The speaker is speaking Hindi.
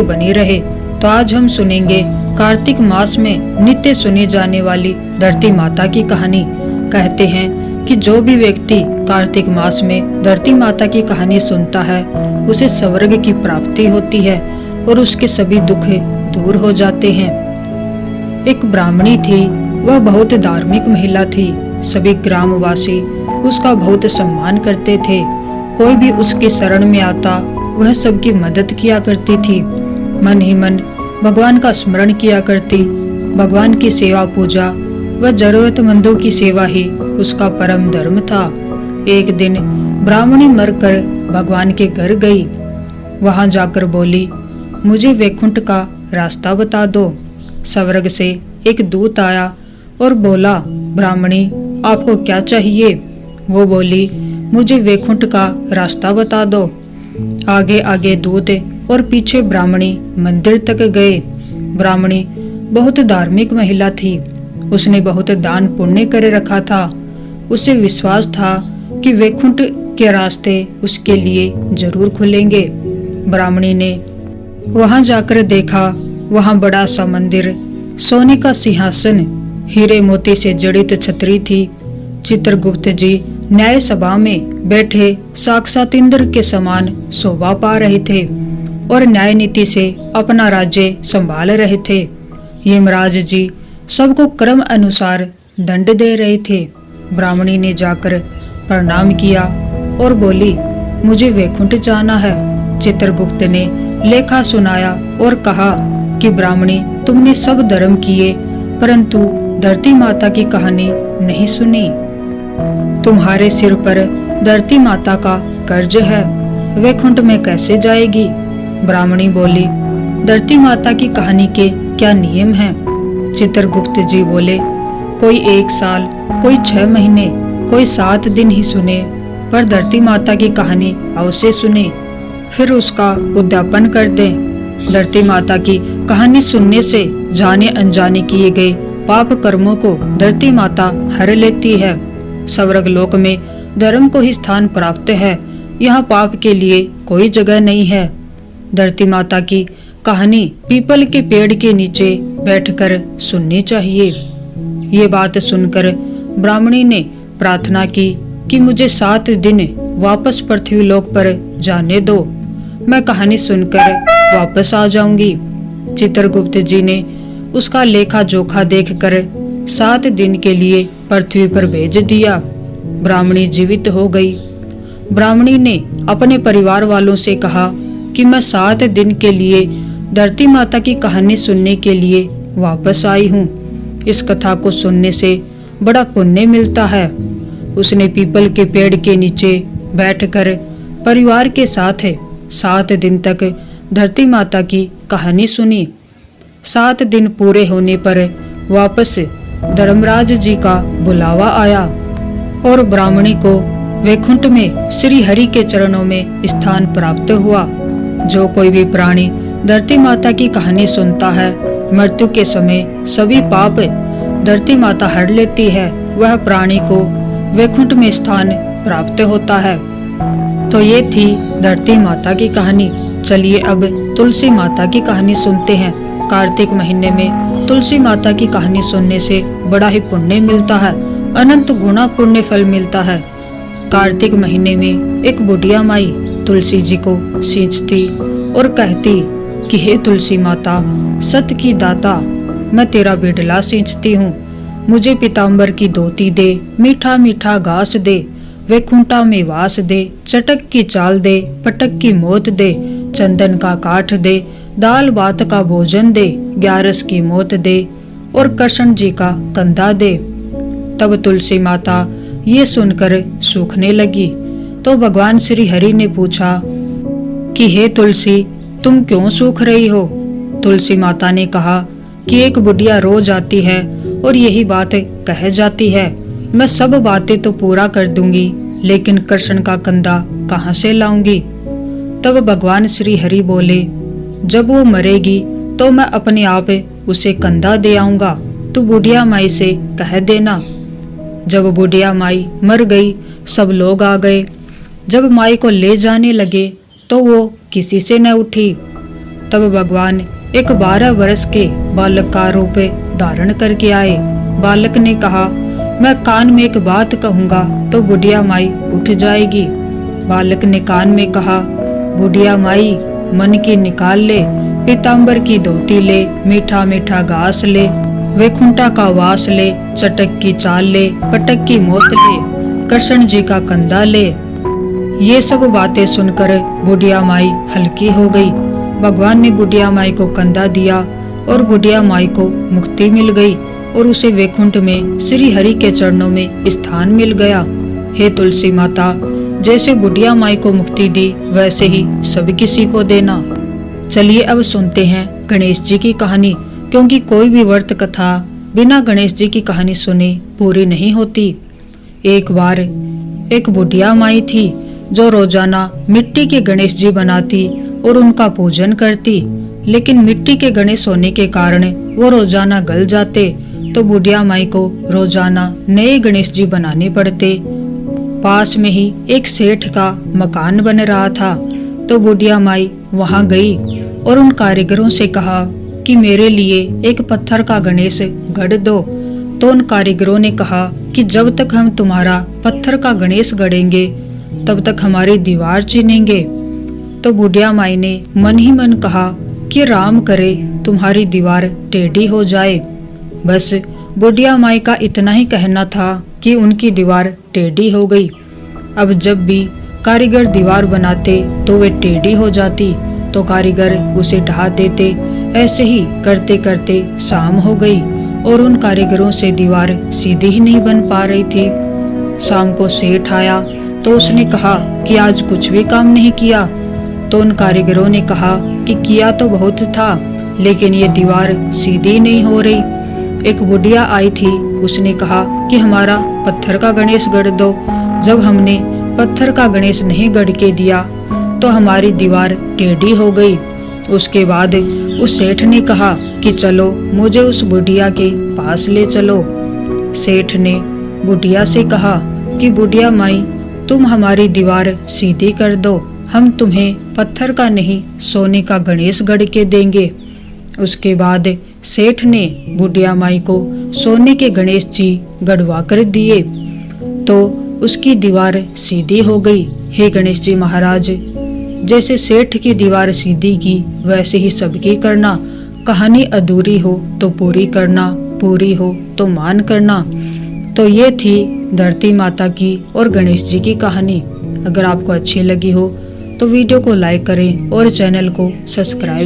बने रहे। तो आज हम सुनेंगे कार्तिक मास में नित्य सुनी जाने वाली धरती माता की कहानी। कहते हैं कि जो भी व्यक्ति कार्तिक मास में धरती माता की कहानी सुनता है उसे स्वर्ग की प्राप्ति होती है और उसके सभी दुख दूर हो जाते हैं। एक ब्राह्मणी थी, वह बहुत धार्मिक महिला थी। सभी ग्रामवासी उसका बहुत सम्मान करते थे। कोई भी उसके शरण में आता वह सबकी मदद किया करती थी। मन ही मन भगवान का स्मरण किया करती। भगवान की सेवा पूजा व जरूरतमंदों की सेवा ही उसका परम धर्म था। एक दिन ब्राह्मणी मरकर भगवान के घर गई। वहां जाकर बोली, मुझे वैकुंठ का रास्ता बता दो। स्वर्ग से एक दूत आया और बोला, ब्राह्मणी आपको क्या चाहिए? वो बोली, मुझे वैकुंठ का रास्ता बता दो। आगे आगे दूत और पीछे ब्राह्मणी मंदिर तक गए। ब्राह्मणी बहुत धार्मिक महिला थी। उसने बहुत दान पुण्य कर रखा था। उसे विश्वास था कि वैकुंठ के रास्ते उसके लिए जरूर खुलेंगे। ब्राह्मणी ने वहां जाकर देखा, वहां बड़ा सा मंदिर, सोने का सिंहासन, हीरे मोती से जड़ित छतरी थी। चित्रगुप्त जी न्याय सभा में बैठे साक्षात इंद्र के समान शोभा पा रहे थे और न्याय नीति से अपना राज्य संभाल रहे थे। यमराज जी सबको क्रम अनुसार दंड दे रहे थे। ब्राह्मणी ने जाकर प्रणाम किया और बोली, मुझे वैकुंठ जाना है। चित्रगुप्त ने लेखा सुनाया और कहा कि ब्राह्मणी तुमने सब धर्म किए परंतु धरती माता की कहानी नहीं सुनी। तुम्हारे सिर पर धरती माता का कर्ज है, वैकुंठ में कैसे जाएगी? ब्राह्मणी बोली, धरती माता की कहानी के क्या नियम हैं? चित्रगुप्त जी बोले, कोई 1 साल, कोई 6 महीने, कोई 7 दिन ही सुने, पर धरती माता की कहानी अवश्य सुने, फिर उसका उद्यापन कर दें। धरती माता की कहानी सुनने से जाने अनजाने किए गए पाप कर्मों को धरती माता हर लेती है। स्वर्ग लोक में धर्म को ही स्थान प्राप्त है, यहाँ पाप के लिए कोई जगह नहीं है। धरती माता की कहानी पीपल के पेड़ के नीचे बैठकर सुननी चाहिए। ये बात सुनकर ब्राह्मणी ने प्रार्थना की कि मुझे 7 दिन वापस पृथ्वी लोक पर जाने दो, मैं कहानी सुनकर वापस आ जाऊंगी। चित्रगुप्त जी ने उसका लेखा जोखा देखकर 7 दिन के लिए पृथ्वी पर भेज दिया। ब्राह्मणी जीवित हो गई। ब्राह्मणी ने अपने परिवार वालों से कहा कि मैं 7 दिन के लिए धरती माता की कहानी सुनने के लिए वापस आई हूँ। इस कथा को सुनने से बड़ा पुण्य मिलता है। उसने पीपल के पेड़ के नीचे बैठकर परिवार के साथ 7 दिन तक धरती माता की कहानी सुनी। 7 दिन पूरे होने पर वापस धर्मराज जी का बुलावा आया और ब्राह्मणी को वैकुंठ में श्री हरि के चरणों में स्थान प्राप्त हुआ। जो कोई भी प्राणी धरती माता की कहानी सुनता है, मृत्यु के समय सभी पाप धरती माता हर लेती है, वह प्राणी को वैकुंठ में स्थान प्राप्त होता है। तो ये थी धरती माता की कहानी। चलिए अब तुलसी माता की कहानी सुनते हैं। कार्तिक महीने में तुलसी माता की कहानी सुनने से बड़ा ही पुण्य मिलता है, अनंत गुना पुण्य फल मिलता है। कार्तिक महीने में एक बुढ़िया माई तुलसी जी को सींचती और कहती कि हे तुलसी माता, सत की दाता, मैं तेरा बिडला सींचती हूँ, मुझे पीताम्बर की धोती दे, मीठा मीठा घास दे, वैकुंठा में वास दे, चटक की चाल दे, पटक की मौत दे, चंदन का काठ दे, दाल भात का भोजन दे, 11 की मौत दे और कृष्ण जी का कंधा दे। तब तुलसी माता ये सुनकर सूखने लगी। तो भगवान श्री हरि ने पूछा कि हे तुलसी, तुम क्यों सूख रही हो? तुलसी माता ने कहा कि एक बुढ़िया रोज आती है और यही बात कह जाती है, मैं सब बातें तो पूरा कर दूंगी लेकिन कृष्ण का कंधा कहाँ से लाऊंगी? तब भगवान श्री हरि बोले, जब वो मरेगी तो मैं अपने आप उसे कंधा दे आऊंगा, तू बुढ़िया माई से कह देना। जब बुढ़िया माई मर गई, सब लोग आ गए। जब माई को ले जाने लगे तो वो किसी से न उठी। तब भगवान एक 12 वर्ष के बालक का रूप धारण करके आए। बालक ने कहा, मैं कान में एक बात कहूँगा तो बुढ़िया माई उठ जाएगी। बालक ने कान में कहा, बुढ़िया माई मन की निकाल ले, पीताम्बर की धोती ले, मीठा मीठा घास ले, वैकुंठा का वास ले, चटक की चाल ले, पटक की मोत ले, कृष्ण जी का कंधा ले। ये सब बातें सुनकर बुढ़िया माई हल्की हो गई। भगवान ने बुढ़िया माई को कंधा दिया और बुढ़िया माई को मुक्ति मिल गई और उसे वैकुंठ में श्री हरि के चरणों में स्थान मिल गया। हे तुलसी माता, जैसे बुढ़िया माई को मुक्ति दी वैसे ही सब किसी को देना। चलिए अब सुनते हैं गणेश जी की कहानी, क्योंकि कोई भी व्रत कथा बिना गणेश जी की कहानी सुने पूरी नहीं होती। एक बार एक बुढ़िया माई थी जो रोजाना मिट्टी के गणेश जी बनाती और उनका पूजन करती, लेकिन मिट्टी के गणेश होने के कारण वो रोजाना गल जाते, तो बुढ़िया माई को रोजाना नए गणेश जी बनाने पड़ते। पास में ही एक सेठ का मकान बन रहा था, तो बुढ़िया माई वहां गई और उन कारीगरों से कहा कि मेरे लिए एक पत्थर का गणेश गढ़ दो। तो उन कारीगरों ने कहा कि जब तक हम तुम्हारा पत्थर का गणेश गढ़ेंगे तब तक हमारी दीवार चीनेंगे। तो बुढ़िया माई ने मन ही मन कहा कि राम करे तुम्हारी दीवार टेढ़ी हो जाए। बस बुढ़िया माई का इतना ही कहना था कि उनकी दीवार टेढ़ी हो गई। अब जब भी कारीगर दीवार बनाते तो वे टेढ़ी हो जाती, तो कारीगर उसे ढहा देते। ऐसे ही करते करते शाम हो गई और उन कारीगरों से दीवार सीधी ही नहीं बन पा रही थी। शाम को सेठ आया तो उसने कहा कि आज कुछ भी काम नहीं किया। तो उन कारीगरों ने कहा कि किया तो बहुत था, लेकिन ये दीवार सीधी नहीं हो रही। एक बुढ़िया आई थी, उसने कहा कि हमारा पत्थर का गणेश गढ़ दो। जब हमने पत्थर का गणेश नहीं गढ़ के दिया तो हमारी दीवार टेढ़ी हो गई। उसके बाद उस सेठ ने कहा कि चलो मुझे उस बुढ़िया के पास ले चलो। सेठ ने बुढ़िया से कहा कि बुढ़िया माई, तुम हमारी दीवार सीधी कर दो, हम तुम्हें पत्थर का नहीं सोने का गणेश गढ़ के देंगे। उसके बाद सेठ ने बुढ़िया माई को सोने के गणेश जी गढ़वा कर दिए, तो उसकी दीवार सीधी हो गई। हे गणेश जी महाराज, जैसे सेठ की दीवार सीधी की वैसे ही सबकी करना। कहानी अधूरी हो तो पूरी करना, पूरी हो तो मान करना। तो ये थी धरती माता की और गणेश जी की कहानी। अगर आपको अच्छी लगी हो तो वीडियो को लाइक करें और चैनल को सब्सक्राइब